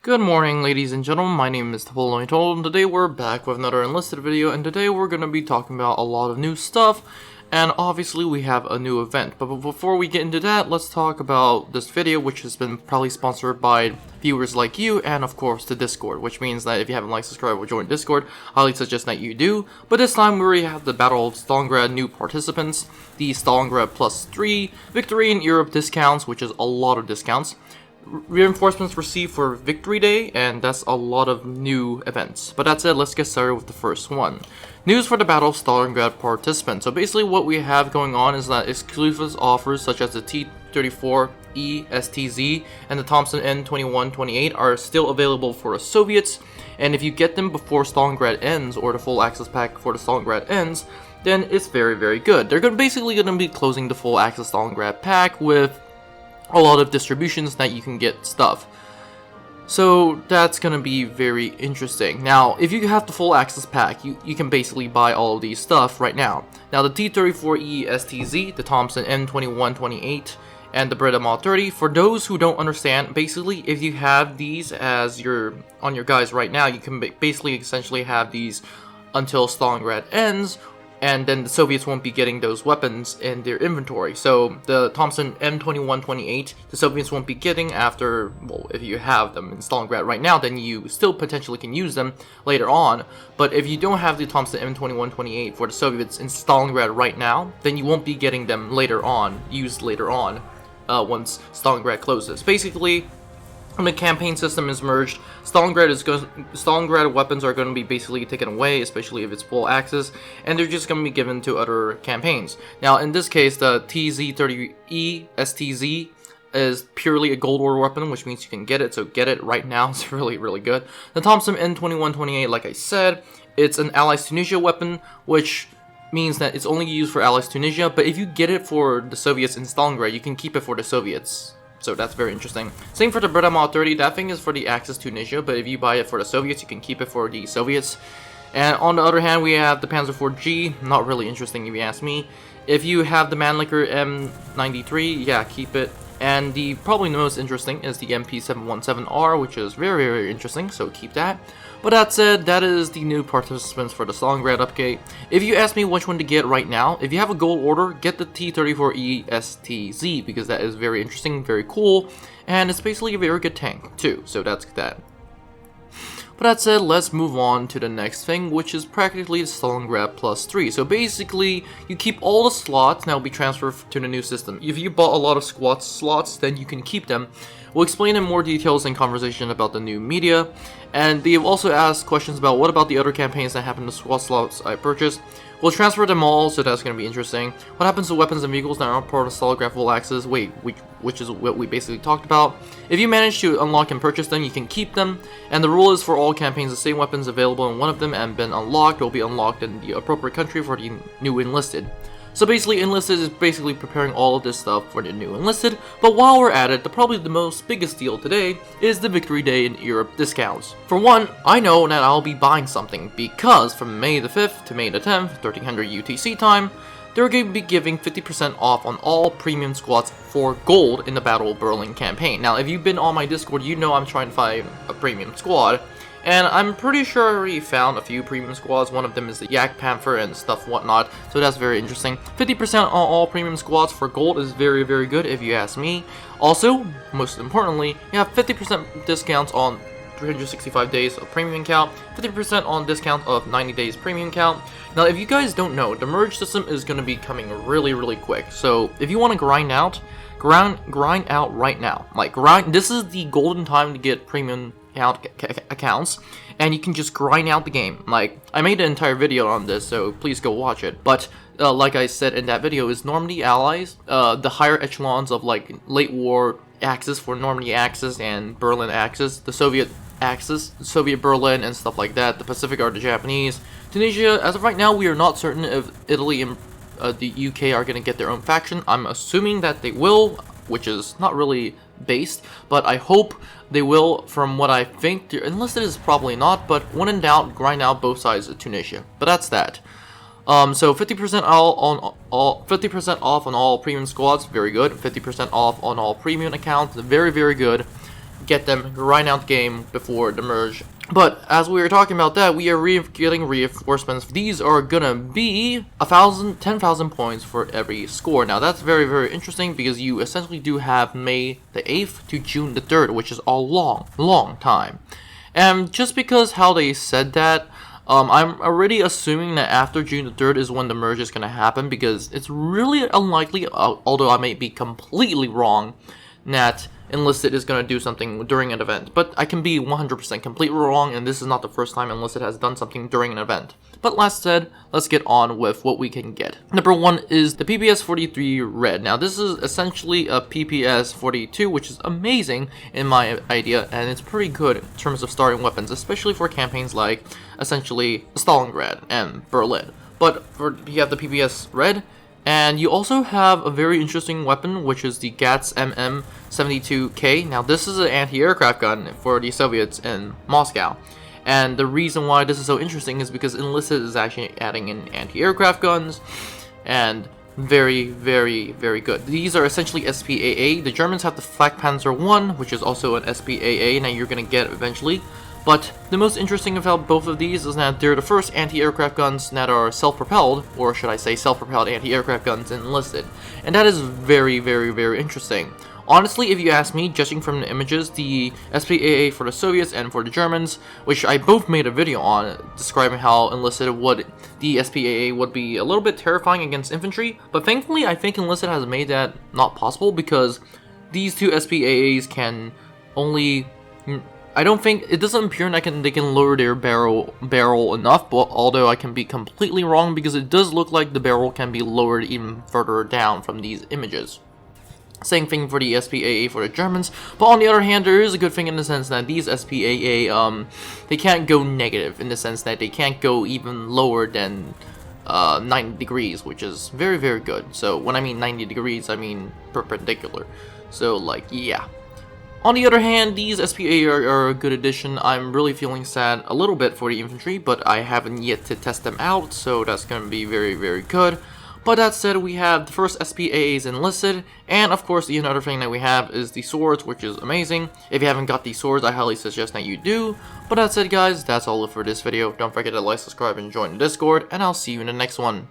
Good morning, ladies and gentlemen. My name is Napoleon, and today we're back with another Enlisted video, and today we're going to be talking about a lot of new stuff, and obviously we have a new event. But before we get into that, let's talk about this video, which has been probably sponsored by viewers like you, and of course the Discord, which means that if you haven't liked, subscribed, or joined Discord, I highly suggest that you do. But this time we already have the Battle of Stalingrad new participants, the Stalingrad +3, Victory in Europe discounts, which is a lot of discounts, reinforcements received for Victory Day, and that's a lot of new events. But that said, let's get started with the first one. News for the Battle of Stalingrad participants. So basically what we have going on is that exclusive offers such as the T-34E STZ and the Thompson N2128 are still available for the Soviets, and if you get them before Stalingrad ends, or the full access pack for the Stalingrad ends, then it's very good. They're basically going to be closing the full access Stalingrad pack with a lot of distributions that you can get stuff. So that's gonna be very interesting. Now, if you have the full access pack, you can basically buy all of these stuff right now. Now, the T-34E STZ, the Thompson M2128, and the Breda Mod 30, for those who don't understand, basically, if you have these as on your guys right now, you can basically essentially have these until Stalingrad ends, and then the Soviets won't be getting those weapons in their inventory. So the Thompson M2128, the Soviets won't be getting after, well, if you have them in Stalingrad right now, then you still potentially can use them later on. But if you don't have the Thompson M2128 for the Soviets in Stalingrad right now, then you won't be getting them later on, used later on, once Stalingrad closes. Basically, when the campaign system is merged, Stalingrad weapons are going to be basically taken away, especially if it's full access, and they're just going to be given to other campaigns. Now, in this case, the TZ30E STZ is purely a gold order weapon, which means you can get it, so get it right now. It's really good. The Thompson N2128, like I said, it's an Allies Tunisia weapon, which means that it's only used for Allies Tunisia, but if you get it for the Soviets in Stalingrad, you can keep it for the Soviets. So that's very interesting. Same for the Breda Mod 30, that thing is for the Axis Tunisia, but if you buy it for the Soviets, you can keep it for the Soviets. And on the other hand, we have the Panzer IV-G, not really interesting if you ask me. If you have the Mannlicher M93, yeah, keep it. And the probably most interesting is the MP717R, which is very interesting, so keep that. But that said, that is the new participants for the Stalingrad update. If you ask me which one to get right now, if you have a gold order, get the T-34E STZ, because that is very interesting, very cool, and it's basically a very good tank too, so that's that. But that said, let's move on to the next thing, which is practically the Stalingrad +3. So basically, you keep all the slots, now will be transferred to the new system. If you bought a lot of squad slots, then you can keep them. We'll explain in more details in conversation about the new media, and they've also asked questions about what about the other campaigns that happen to squad slots I purchased. We'll transfer them all, so that's going to be interesting. What happens to weapons and vehicles that aren't part of Stalingrad full access? Wait, which is what we basically talked about. If you manage to unlock and purchase them, you can keep them. And the rule is for all campaigns, the same weapons available in one of them and been unlocked will be unlocked in the appropriate country for the new Enlisted. So basically, Enlisted is basically preparing all of this stuff for the new Enlisted, but while we're at it, probably the most biggest deal today is the Victory Day in Europe discounts. For one, I know that I'll be buying something, because from May the 5th to May the 10th, 1300 UTC time, they're going to be giving 50% off on all premium squads for gold in the Battle of Berlin campaign. Now, if you've been on my Discord, you know I'm trying to find a premium squad, and I'm pretty sure I already found a few premium squads. One of them is the Yak Panther and stuff whatnot, so that's very interesting. 50% on all premium squads for gold is very good if you ask me. Also, most importantly, you have 50% discounts on 365 days of premium count, 50% on discount of 90 days premium count. Now, if you guys don't know, the merge system is going to be coming really quick, so if you want to grind out right now. Like, this is the golden time to get premium accounts, and you can just grind out the game. Like, I made an entire video on this, so please go watch it. But like I said in that video, is Normandy allies, the higher echelons of like late war Axis for Normandy Axis and Berlin Axis, the Soviet Axis, Soviet Berlin and stuff like that. The Pacific are the Japanese. Tunisia, as of right now, we are not certain if Italy and the UK are going to get their own faction. I'm assuming that they will, which is not really based, but I hope they will. From what I think, Enlisted is probably not, but when in doubt, grind out both sides of Tunisia. But that's that. So 50% off on all premium squads, very good. 50% off on all premium accounts, very good. get them right out the game before the merge. But as we were talking about that, we are getting reinforcements. These are gonna be 10,000 points for every score. Now that's very, very interesting because you essentially do have May the 8th to June the 3rd, which is a long time. And just because how they said that, I'm already assuming that after June the 3rd is when the merge is gonna happen, because it's really unlikely, although I may be completely wrong, that Enlisted is going to do something during an event. But I can be 100% completely wrong, and this is not the first time Enlisted has done something during an event. But last said, let's get on with what we can get. Number 1 is the PPS 43 Red. Now this is essentially a PPS 42, which is amazing in my idea, and it's pretty good in terms of starting weapons, especially for campaigns like essentially Stalingrad and Berlin. But you have the PPS Red, and you also have a very interesting weapon, which is the GATS MM72K. Now this is an anti-aircraft gun for the Soviets in Moscow. And the reason why this is so interesting is because Enlisted is actually adding in anti-aircraft guns, and very, very, very good. These are essentially SPAA. The Germans have the Flak Panzer I, which is also an SPAA, that you're going to get eventually. But the most interesting about both of these is that they're the first anti-aircraft guns that are self-propelled, or should I say self-propelled anti-aircraft guns Enlisted. And that is very, very, very interesting. Honestly, if you ask me, judging from the images, the SPAA for the Soviets and for the Germans, which I both made a video on describing how Enlisted the SPAA would be a little bit terrifying against infantry, but thankfully I think Enlisted has made that not possible, because these two SPAAs can only... I don't think it doesn't appear that they can lower their barrel enough, but although I can be completely wrong, because it does look like the barrel can be lowered even further down from these images. Same thing for the SPAA for the Germans, but on the other hand, there is a good thing in the sense that these SPAA, they can't go negative, in the sense that they can't go even lower than 90 degrees, which is very, very good. So when I mean 90 degrees, I mean perpendicular. So like, yeah. On the other hand, these SPA are a good addition. I'm really feeling sad a little bit for the infantry, but I haven't yet to test them out, so that's going to be very, very good. But that said, we have the first SPAAs Enlisted, and of course the another thing that we have is the swords, which is amazing. If you haven't got these swords, I highly suggest that you do. But that said guys, that's all for this video. Don't forget to like, subscribe, and join the Discord, and I'll see you in the next one.